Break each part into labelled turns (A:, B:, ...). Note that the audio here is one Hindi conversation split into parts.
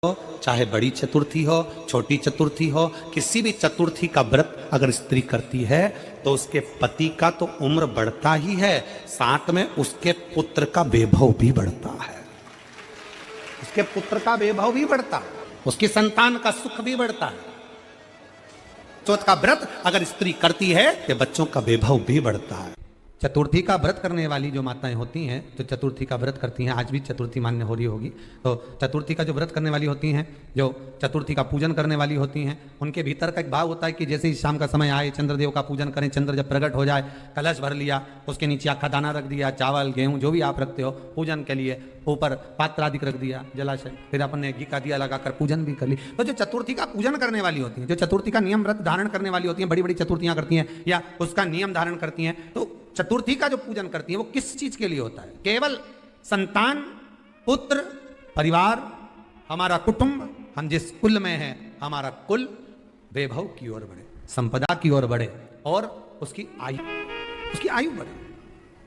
A: हो, चाहे बड़ी चतुर्थी हो, छोटी चतुर्थी हो, किसी भी चतुर्थी का व्रत अगर स्त्री करती है तो उसके पति का तो उम्र बढ़ता ही है, साथ में उसके पुत्र का वैभव भी बढ़ता है। उसके पुत्र का वैभव भी बढ़ता है, उसकी संतान का सुख भी बढ़ता है। चौथ का व्रत अगर स्त्री करती है तो बच्चों का वैभव भी बढ़ता है। चतुर्थी का व्रत करने वाली जो माताएं होती हैं, जो चतुर्थी का व्रत करती हैं, आज भी चतुर्थी मान्य हो रही होगी, तो चतुर्थी का जो व्रत करने वाली होती हैं, जो चतुर्थी का पूजन करने वाली होती हैं, उनके भीतर का एक भाव होता है कि जैसे ही शाम का समय आए चंद्रदेव का पूजन करें, चंद्र जब प्रकट हो जाए, कलश भर लिया, उसके नीचे आखा दाना रख दिया, चावल गेहूं जो भी आप रखते हो पूजन के लिए, ऊपर पात्र आदि रख दिया जलाशय, फिर अपन ने घी का दिया लगाकर पूजन भी कर ली। तो जो चतुर्थी का पूजन करने वाली होती हैं, जो चतुर्थी का नियम व्रत धारण करने वाली होती हैं, बड़ी बड़ी चतुर्थियां करती हैं या उसका नियम धारण करती हैं, तो चतुर्थी का जो पूजन करती है वो किस चीज के लिए होता है? केवल संतान, पुत्र, परिवार, हमारा कुटुंब, हम जिस कुल में हैं, हमारा कुल वैभव की ओर बढ़े, संपदा की ओर बढ़े और उसकी आयु बढ़े,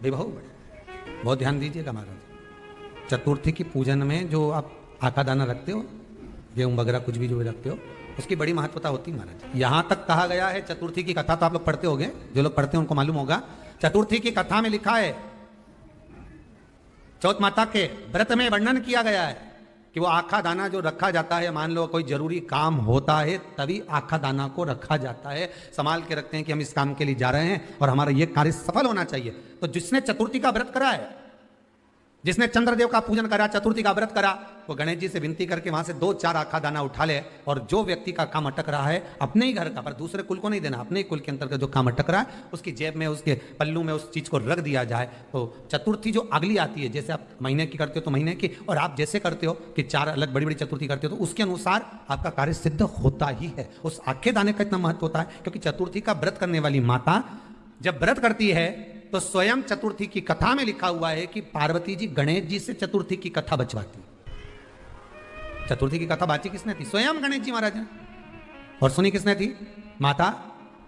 A: वैभव बढ़े। बहुत ध्यान दीजिएगा महाराज, चतुर्थी की पूजन में जो आप आका दाना रखते हो, गेहूं वगैरह कुछ भी जो रखते हो, उसकी बड़ी महत्वता होती है महाराज। यहां तक कहा गया है, चतुर्थी की कथा तो आप लोग पढ़ते होंगे, जो लोग पढ़ते हैं उनको मालूम होगा, चतुर्थी की कथा में लिखा है, चौथ माता के व्रत में वर्णन किया गया है कि वो आखा दाना जो रखा जाता है, मान लो कोई जरूरी काम होता है तभी आखा दाना को रखा जाता है, संभाल के रखते हैं कि हम इस काम के लिए जा रहे हैं और हमारा ये कार्य सफल होना चाहिए। तो जिसने चतुर्थी का व्रत करा है, जिसने चंद्रदेव का पूजन करा, चतुर्थी का व्रत करा, वो गणेश जी से विनती करके वहां से 2-4 आखा दाना उठा ले, और जो व्यक्ति का काम अटक रहा है अपने ही घर का, पर दूसरे कुल को नहीं देना, अपने ही कुल के अंतर्गत जो काम अटक रहा है उसकी जेब में, उसके पल्लू में उस चीज को रख दिया जाए। तो चतुर्थी जो अगली आती है, जैसे आप महीने की करते हो तो महीने की, और आप जैसे करते हो कि 4 अलग बड़ी बड़ी चतुर्थी करते हो तो उसके अनुसार आपका कार्य सिद्ध होता ही है। उस आखे दाने का इतना महत्व होता है क्योंकि चतुर्थी का व्रत करने वाली माता जब व्रत करती है तो स्वयं चतुर्थी की कथा में लिखा हुआ है कि पार्वती जी गणेश जी से चतुर्थी की कथा बचवाती। चतुर्थी की कथा बाची किसने थी? स्वयं गणेश जी महाराज ने। और सुनी किसने थी? माता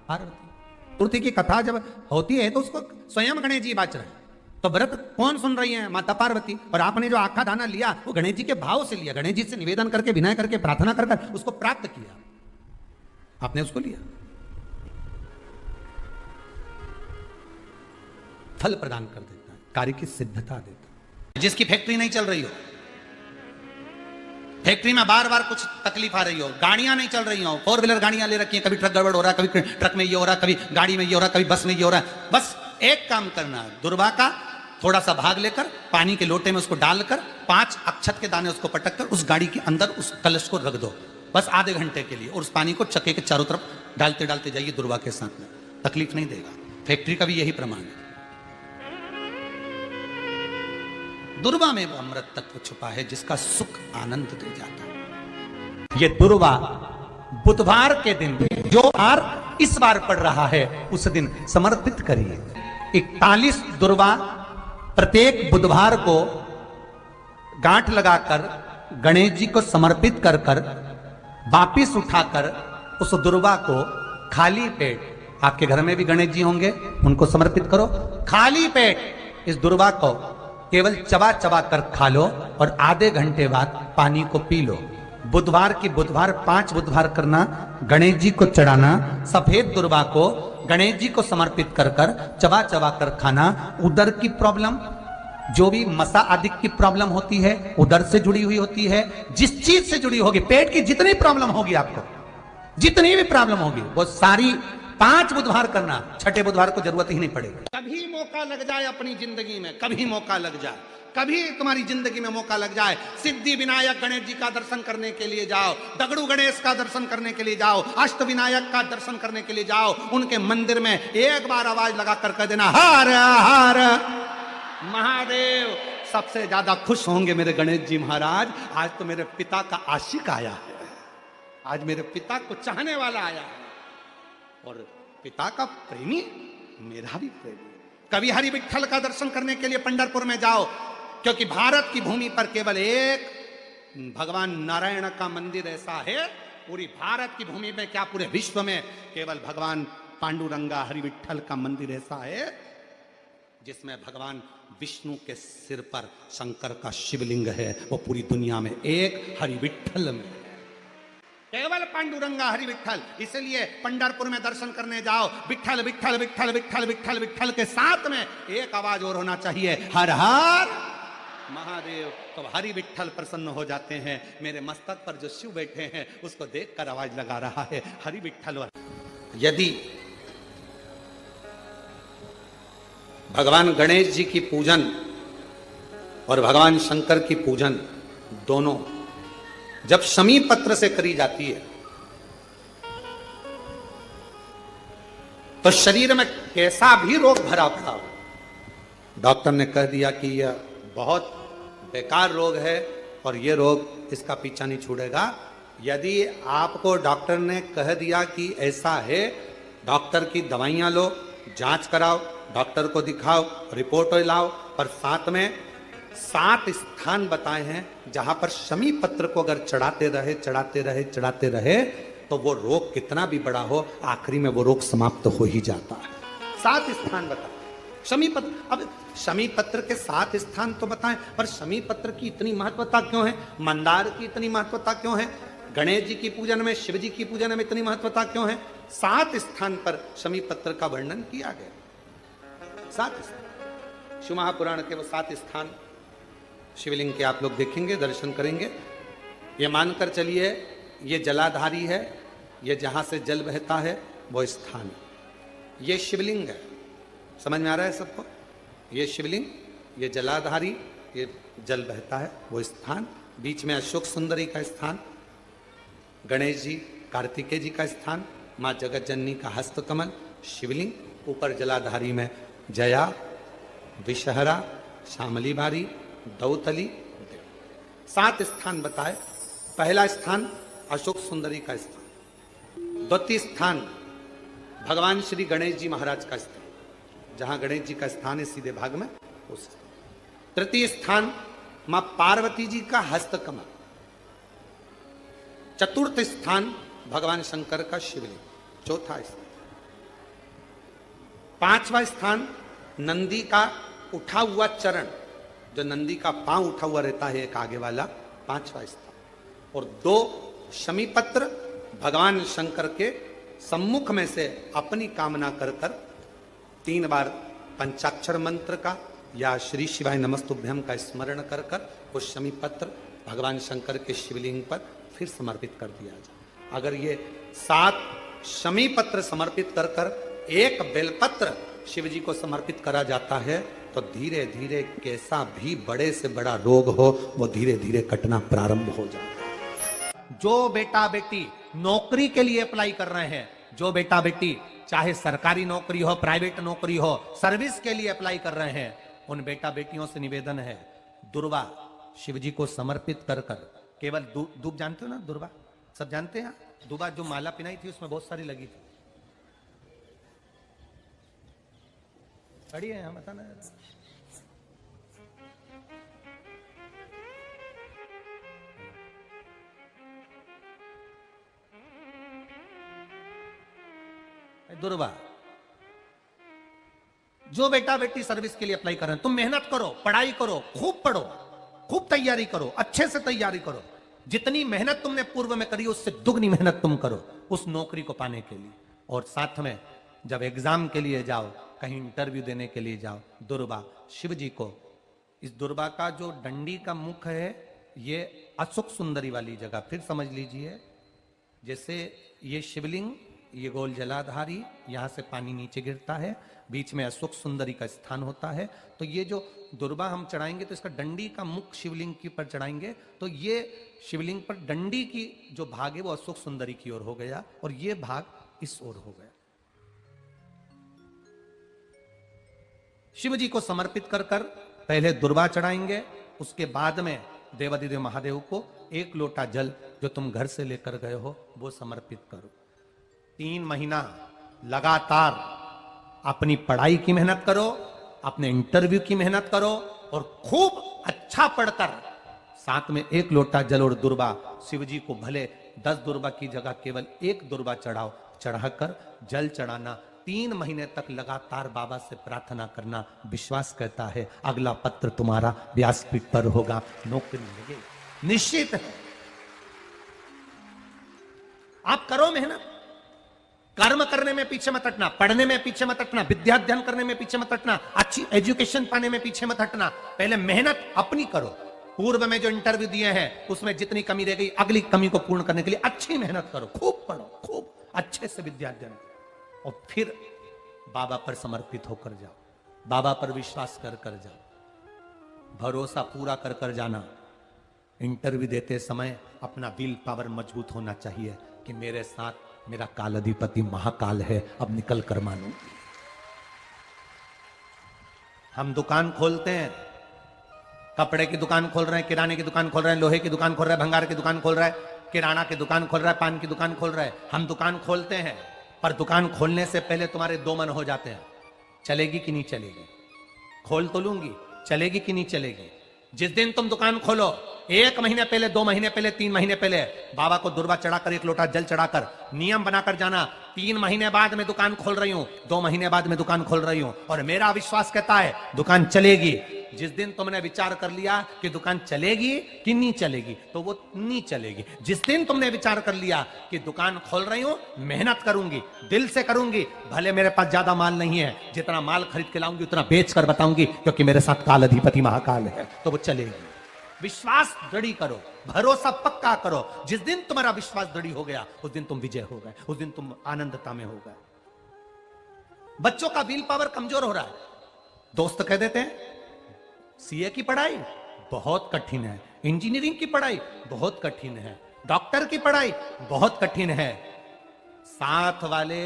A: पार्वती। चतुर्थी की कथा जब होती है तो उसको स्वयं गणेश जी बाच रहे हैं, तो व्रत कौन सुन रही है? माता पार्वती। और आपने जो आखा दाना लिया वो गणेश जी के भाव से लिया, गणेश जी से निवेदन करके, विनय करके, प्रार्थना कर उसको प्राप्त किया, आपने उसको लिया, फल प्रदान कर देता है, कार्य की सिद्धता देता है। जिसकी फैक्ट्री नहीं चल रही हो, फैक्ट्री में बार बार कुछ तकलीफ आ रही हो, गाड़ियां नहीं चल रही हो, 4 व्हीलर गाड़ियां ले रखी हैं, कभी ट्रक गड़बड़ हो रहा है, कभी ट्रक में ये हो रहा है, कभी गाड़ी में ये हो रहा है, कभी बस में ये हो रहा है, बस एक काम करना है, दुर्वा का थोड़ा सा भाग लेकर पानी के लोटे में उसको डालकर 5 अक्षत के दाने उसको पटक कर उस गाड़ी के अंदर उस कलश को रख दो, बस आधे घंटे के लिए, और उस पानी को चक्के के चारों तरफ डालते डालते जाइए दुर्वा के साथ में, तकलीफ नहीं देगा। फैक्ट्री का भी यही प्रमाण है। दुर्वा में वो अमृत तत्व छुपा है जिसका सुख आनंद दे जाता है। ये दुर्वा बुधवार के दिन, जो बार इस बार पड़ रहा है उस दिन समर्पित करिए। 41 दुर्वा प्रत्येक बुधवार को गांठ लगाकर गणेश जी को समर्पित कर कर वापिस उठाकर उस दुर्वा को खाली पेट, आपके घर में भी गणेश जी होंगे, उनको समर्पित करो, खाली पेट इस दुर्वा को केवल चबा चबा कर खा लो और आधे घंटे बाद पानी को पी लो। बुधवार की बुधवार 5 बुधवार करना, गणेश जी को चढ़ाना, सफेद दुर्वा को गणेश जी को समर्पित कर कर चबा चबा कर खाना। उदर की प्रॉब्लम, जो भी मसा आदि की प्रॉब्लम होती है, उदर से जुड़ी हुई होती है, जिस चीज से जुड़ी होगी, पेट की जितनी प्रॉब्लम होगी, आपको जितनी भी प्रॉब्लम होगी, वो सारी 5 बुधवार करना, 6ठे बुधवार को जरूरत ही नहीं पड़ेगी। कभी मौका लग जाए अपनी जिंदगी में, कभी मौका लग जाए, कभी तुम्हारी जिंदगी में मौका लग जाए, सिद्धि विनायक गणेश जी का दर्शन करने के लिए जाओ, दगड़ू गणेश का दर्शन करने के लिए जाओ, अष्ट विनायक का दर्शन करने के लिए जाओ, उनके मंदिर में एक बार आवाज लगा कर कह देना हर हर महादेव। सबसे ज्यादा खुश होंगे मेरे गणेश जी महाराज, आज तो मेरे पिता का आशिक आया है, आज मेरे पिता को चाहने वाला आया है, और पिता का प्रेमी मेरा भी प्रेमी। कभी हरि विठल का दर्शन करने के लिए पंढरपुर में जाओ, क्योंकि भारत की भूमि पर केवल एक भगवान नारायण का मंदिर ऐसा है, पूरी भारत की भूमि में क्या पूरे विश्व में केवल भगवान पांडुरंगा हरि विठल का मंदिर ऐसा है जिसमें भगवान विष्णु के सिर पर शंकर का शिवलिंग है, वो पूरी दुनिया में एक हरि विठ्ठल में है। केवल पांडुरंगा हरि विठ्ठल। इसलिए पंढरपुर में दर्शन करने जाओ, विठ्ठल विठ्ठल विठ्ठल विठ्ठल विठ्ठल विठ्ठल के साथ में एक आवाज और होना चाहिए, हर हर महादेव। तो हरि विठ्ठल प्रसन्न हो जाते हैं। मेरे मस्तक पर जो शिव बैठे हैं उसको देखकर आवाज लगा रहा है, हरि विठ्ठल। यदि भगवान गणेश जी की पूजन और भगवान शंकर की पूजन दोनों जब शमी पत्र से करी जाती है तो शरीर में कैसा भी रोग भरा पड़ा हो, डॉक्टर ने कह दिया कि यह बहुत बेकार रोग है और यह रोग इसका पीछा नहीं छूटेगा। यदि आपको डॉक्टर ने कह दिया कि ऐसा है, डॉक्टर की दवाइयां लो, जांच कराओ, डॉक्टर को दिखाओ, रिपोर्ट लाओ, पर साथ में 7 स्थान बताए हैं जहां पर शमी पत्र को अगर चढ़ाते रहे चढ़ाते रहे चढ़ाते रहे तो वो रोग कितना भी बड़ा हो, आखिरी में वो रोग समाप्त हो ही जाता है। 7 स्थान बताए शमी पत्र। अब शमी पत्र के 7 स्थान तो बताएं, पर शमी पत्र की इतनी महत्वता क्यों है, मंदार की इतनी महत्वता क्यों है, गणेश जी की पूजन में, शिव जी की पूजन में इतनी महत्वता क्यों है? 7 स्थान पर शमी पत्र का वर्णन किया गया। 7 स्थान शिव महापुराण के वो 7 स्थान शिवलिंग के आप लोग देखेंगे, दर्शन करेंगे। ये मानकर चलिए ये जलाधारी है, ये जहां से जल बहता है वो स्थान, ये शिवलिंग है। समझ में आ रहा है सबको? ये शिवलिंग, ये जलाधारी, ये जल बहता है वो स्थान, बीच में अशोक सुंदरी का स्थान, गणेश जी कार्तिकेय जी का स्थान, माँ जगत जननी का हस्तकमल, शिवलिंग, ऊपर जलाधारी में जया, विषहरा, शामली बारी, दौतली। 7 स्थान बताए। पहला स्थान अशोक सुंदरी का स्थान, द्वितीय स्थान भगवान श्री गणेश जी महाराज का स्थान, जहां गणेश जी का स्थान है सीधे भाग में उस। तृतीय स्थान मां पार्वती जी का हस्तकमल। चतुर्थ स्थान भगवान शंकर का शिवलिंग। चौथा स्थान। 5वां स्थान नंदी का उठा हुआ चरण, जो नंदी का पांव उठा हुआ रहता है एक आगे वाला, 5वां स्थान। और 2 शमी पत्र भगवान शंकर के सम्मुख में से अपनी कामना कर 3 बार पंचाक्षर मंत्र का या श्री शिवाय नमस्तुभ्यम का स्मरण कर वो शमी पत्र भगवान शंकर के शिवलिंग पर फिर समर्पित कर दिया जाए। अगर ये 7 शमी पत्र समर्पित कर एक बेलपत्र शिव जी को समर्पित करा जाता है तो धीरे धीरे कैसा भी बड़े से बड़ा रोग हो वो धीरे धीरे कटना प्रारंभ हो जाता है। जो बेटा बेटी नौकरी के लिए अप्लाई कर रहे हैं, जो बेटा बेटी चाहे सरकारी नौकरी हो, प्राइवेट नौकरी हो, सर्विस के लिए अप्लाई कर रहे हैं, उन बेटा बेटियों से निवेदन है, दुर्वा शिव जी को समर्पित कर केवल दूब जानते हो ना, दुर्वा सब जानते हैं। दुर्वा जो माला पिनाई थी उसमें बहुत सारी लगी थी, खड़ी है यहाँ, बताना जरा। दुर्वा, जो बेटा बेटी सर्विस के लिए अप्लाई कर रहे हैं, तुम मेहनत करो, पढ़ाई करो, खूब पढ़ो, खूब तैयारी करो, अच्छे से तैयारी करो। जितनी मेहनत तुमने पूर्व में करी उससे दुगनी मेहनत तुम करो उस नौकरी को पाने के लिए। और साथ में जब एग्जाम के लिए जाओ, कहीं इंटरव्यू देने के लिए जाओ, दुर्वा शिव जी को, इस दुर्वा का जो डंडी का मुख है ये अशोक सुंदरी वाली जगह, फिर समझ लीजिए जैसे ये शिवलिंग, ये गोल जलाधारी, यहां से पानी नीचे गिरता है, बीच में अशोक सुंदरी का स्थान होता है। तो ये जो दुर्वा हम चढ़ाएंगे तो इसका डंडी का मुख शिवलिंग की पर चढ़ाएंगे तो ये शिवलिंग पर डंडी की जो भाग है वो अशोक सुंदरी की ओर हो गया और ये भाग इस ओर हो गया। शिव जी को समर्पित कर पहले दुर्वा चढ़ाएंगे, उसके बाद में देवादिदेव महादेव को 1 लोटा जल जो तुम घर से लेकर गए हो वो समर्पित करो। 3 महीना लगातार अपनी पढ़ाई की मेहनत करो, अपने इंटरव्यू की मेहनत करो और खूब अच्छा पढ़कर साथ में 1 लोटा जल और दुर्वा शिव जी को भले 10 दुर्वा की जगह केवल 1 दुर्वा चढ़ाओ, चढ़ाकर जल चढ़ाना 3 महीने तक लगातार बाबा से प्रार्थना करना। विश्वास कहता है अगला पत्र तुम्हारा व्यासपीठ पर होगा, नौकरी मिलेगी, निश्चित है। आप करो मेहनत, कर्म करने में पीछे मत हटना, पढ़ने में पीछे मत हटना, विद्या अध्ययन करने में पीछे मत हटना, अच्छी एजुकेशन पाने में पीछे मत हटना। पहले मेहनत अपनी करो। पूर्व में जो इंटरव्यू दिए हैं उसमें जितनी कमी रह गई, अगली कमी को पूर्ण करने के लिए अच्छी मेहनत करो, खूब पढ़ो, खूब अच्छे से विद्या अध्ययन करो, और फिर बाबा पर समर्पित होकर जाओ, बाबा पर विश्वास कर कर जाओ, भरोसा पूरा कर कर जाना। इंटरव्यू देते समय अपना विल पावर मजबूत होना चाहिए कि मेरे साथ मेरा काल अधिपति महाकाल है, अब निकल कर मानो। हम दुकान खोलते हैं, कपड़े की दुकान खोल रहे हैं, किराने की दुकान खोल रहे हैं, लोहे की दुकान खोल रहे हैं, भंगार की दुकान खोल रहे हैं, किराना की दुकान खोल रहा है, पान की दुकान खोल रहा है। हम दुकान खोलते हैं, पर दुकान खोलने से पहले तुम्हारे 2 मन हो जाते हैं, चलेगी कि नहीं चलेगी। खोल तो लूंगी, चलेगी कि नहीं चलेगी। जिस दिन तुम दुकान खोलो 1 महीने पहले, 2 महीने पहले, 3 महीने पहले बाबा को दुर्वा चढ़ाकर 1 लोटा जल चढ़ाकर नियम बनाकर जाना, 3 महीने बाद मैं दुकान खोल रही हूं, 2 महीने बाद मैं दुकान खोल रही हूं, और मेरा विश्वास कहता है दुकान चलेगी। जिस दिन तुमने विचार कर लिया कि दुकान चलेगी कि नहीं चलेगी, तो वो नहीं चलेगी। जिस दिन तुमने विचार कर लिया कि दुकान खोल रही हूं, मेहनत करूंगी, दिल से करूंगी, भले मेरे पास ज्यादा माल नहीं है, जितना माल खरीद के लाऊंगी उतना बेच कर बताऊंगी, क्योंकि मेरे साथ काल अधिपति महाकाल है, तो वो चलेगी। विश्वास दृढ़ करो, भरोसा पक्का करो। जिस दिन तुम्हारा विश्वास दृढ़ हो गया, उस दिन तुम विजय हो गए, उस दिन तुम आनंदता में हो गए। बच्चों का विल पावर कमजोर हो रहा है, दोस्त कह देते हैं सीए की पढ़ाई बहुत कठिन है, इंजीनियरिंग की पढ़ाई बहुत कठिन है, डॉक्टर की पढ़ाई बहुत कठिन है। साथ वाले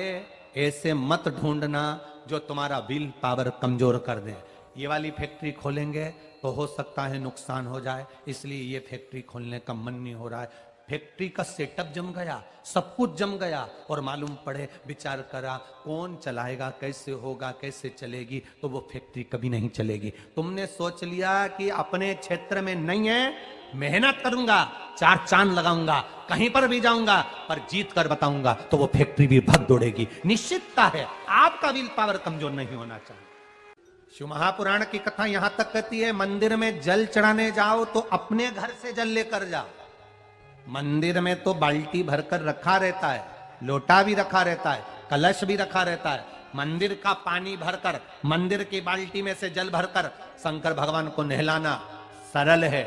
A: ऐसे मत ढूंढना जो तुम्हारा विल पावर कमजोर कर दे। ये वाली फैक्ट्री खोलेंगे तो हो सकता है नुकसान हो जाए, इसलिए ये फैक्ट्री खोलने का मन नहीं हो रहा है। फैक्ट्री का सेटअप जम गया, सब कुछ जम गया, और मालूम पड़े, विचार करा कौन चलाएगा, कैसे होगा, कैसे चलेगी, तो वो फैक्ट्री कभी नहीं चलेगी। तुमने सोच लिया कि अपने क्षेत्र में नहीं है, मेहनत करूंगा, 4 चांद लगाऊंगा, कहीं पर भी जाऊंगा, पर जीत कर बताऊंगा, तो वो फैक्ट्री भी भग दौड़ेगी। निश्चितता है आपका विल पावर कमजोर नहीं होना चाहिए। शिव महापुराण की कथा यहां तक कहती है, मंदिर में जल चढ़ाने जाओ तो अपने घर से जल लेकर जाओ। मंदिर में तो बाल्टी भरकर रखा रहता है, लोटा भी रखा रहता है, कलश भी रखा रहता है। मंदिर का पानी भरकर, मंदिर की बाल्टी में से जल भरकर शंकर भगवान को नहलाना सरल है।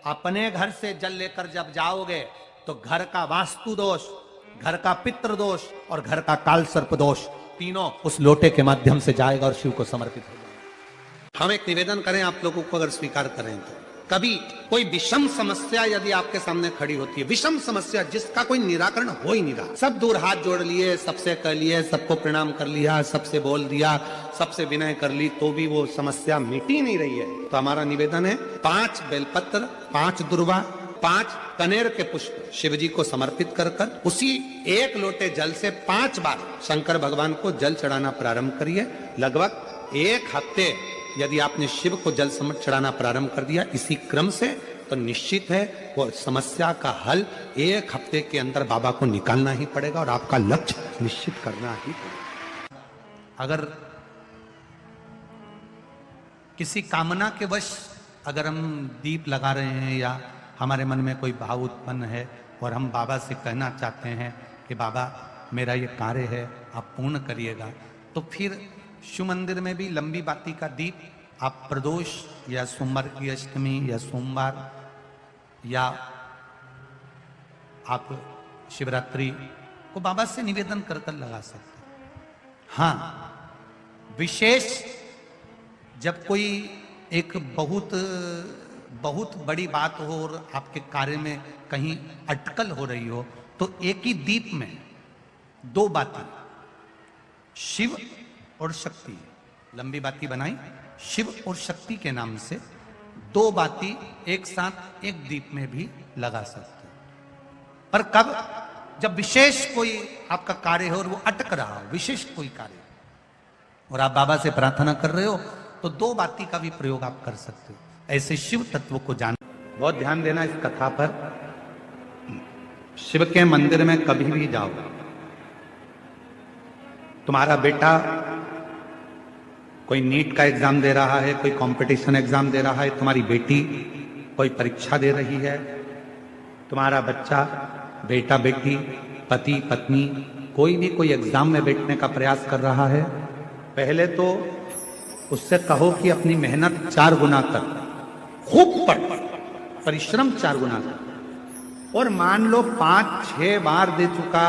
A: अपने घर से जल लेकर जब जाओगे तो घर का वास्तु दोष, घर का पितृ दोष और घर का काल सर्प दोष तीनों उस लोटे के माध्यम से जाएगा और शिव को समर्पित हो जाएगा। हम एक निवेदन करें आप लोगों को, अगर स्वीकार करें तो, कभी कोई विषम समस्या यदि आपके सामने खड़ी होती है, विषम समस्या जिसका कोई निराकरण हो ही नहीं रहा, सब दूर हाथ जोड़ लिए, सबसे कह लिए, सबको प्रणाम कर लिया, सबसे बोल दिया, सबसे विनय कर ली, तो भी वो समस्या मिटी नहीं रही है, तो हमारा निवेदन है 5 बेलपत्र, 5 दुर्वा, 5 कनेर के पुष्प शिव जी को समर्पित कर कर उसी 1 लोटे जल से 5 बार शंकर भगवान को जल चढ़ाना प्रारंभ करिए। लगभग 1 हफ्ते यदि आपने शिव को जल समर्थ चढ़ाना प्रारंभ कर दिया इसी क्रम से, तो निश्चित है वो समस्या का हल 1 हफ्ते के अंदर बाबा को निकालना ही पड़ेगा और आपका लक्ष्य निश्चित करना ही पड़ेगा। अगर किसी कामना के वश अगर हम दीप लगा रहे हैं या हमारे मन में कोई भाव उत्पन्न है और हम बाबा से कहना चाहते हैं कि बाबा मेरा ये कार्य है आप पूर्ण करिएगा, तो फिर शिव मंदिर में भी लंबी बाती का दीप आप प्रदोष या सोमवार की अष्टमी या सोमवार या आप शिवरात्रि को बाबा से निवेदन कर कर लगा सकते हैं। हाँ, विशेष जब कोई एक बहुत बड़ी बात हो और आपके कार्य में कहीं अटकल हो रही हो, तो एक ही दीप में 2 बाती, शिव और शक्ति, लंबी बाती बनाई शिव और शक्ति के नाम से, 2 बाती एक साथ एक दीप में भी लगा सकते हैं। पर कब? जब विशेष कोई आपका कार्य हो और वो अटक रहा हो, विशेष कोई कार्य, और आप बाबा से प्रार्थना कर रहे हो, तो 2 बाती का भी प्रयोग आप कर सकते हो। ऐसे शिव तत्व को जान, बहुत ध्यान देना इस कथा पर। शिव के मंदिर में कभी भी जाओ, तुम्हारा बेटा कोई नीट का एग्जाम दे रहा है, कोई कंपटीशन एग्जाम दे रहा है, तुम्हारी बेटी कोई परीक्षा दे रही है, तुम्हारा बच्चा, बेटा बेटी, पति पत्नी कोई भी कोई एग्जाम में बैठने का प्रयास कर रहा है, पहले तो उससे कहो कि अपनी मेहनत 4 गुना कर, खूब पढ़, परिश्रम 4 गुना कर। और मान लो 5-6 बार दे चुका,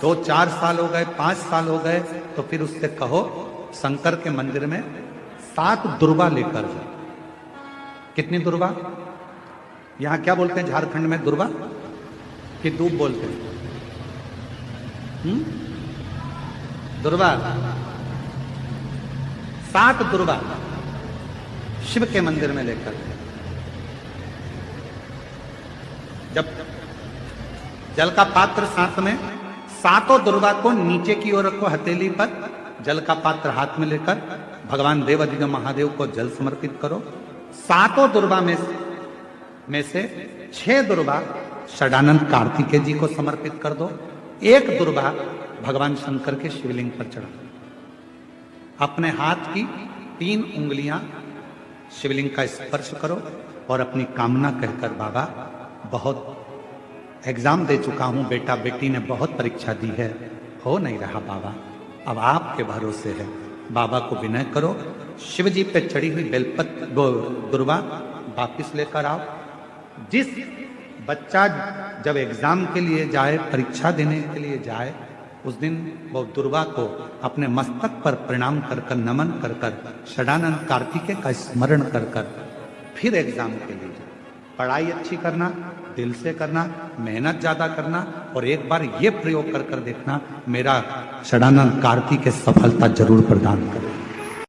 A: 2-4 साल हो गए, 5 साल हो गए, तो फिर उससे कहो शंकर के मंदिर में 7 दुर्वा लेकर जाओ। कितनी दुर्वा? यहां क्या बोलते हैं झारखंड में? दुर्वा कि दूब बोलते हैं? दुर्वा। 7 दुर्वा शिव के मंदिर में लेकर, जब जल का पात्र साथ में, 7 दुर्वा को नीचे की ओर रखो हथेली पर, जल का पात्र हाथ में लेकर भगवान देवाधिदेव महादेव को जल समर्पित करो। 7 दुर्वा में से 6 दुर्वा षडानंद कार्तिकेय जी को समर्पित कर दो, 1 दुर्वा भगवान शंकर के शिवलिंग पर चढ़ा दो। अपने हाथ की 3 उंगलियां शिवलिंग का स्पर्श करो और अपनी कामना कहकर, बाबा बहुत एग्जाम दे चुका हूं, बेटा बेटी ने बहुत परीक्षा दी है, हो नहीं रहा बाबा, अब आपके भरोसे है, बाबा को विनय करो, शिव जी पे चढ़ी हुई बेलपत्र दुर्वा वापिस लेकर आओ। जिस बच्चा जब एग्जाम के लिए जाए, परीक्षा देने के लिए जाए, उस दिन वो दुर्वा को अपने मस्तक पर प्रणाम कर कर, नमन कर कर, षडानंद कार्तिकेय का स्मरण कर कर फिर एग्जाम के लिए जाए। पढ़ाई अच्छी करना, दिल से करना, मेहनत ज्यादा करना, और एक बार ये प्रयोग कर कर देखना, मेरा षडानंद कार्तिकेय सफलता जरूर प्रदान करे।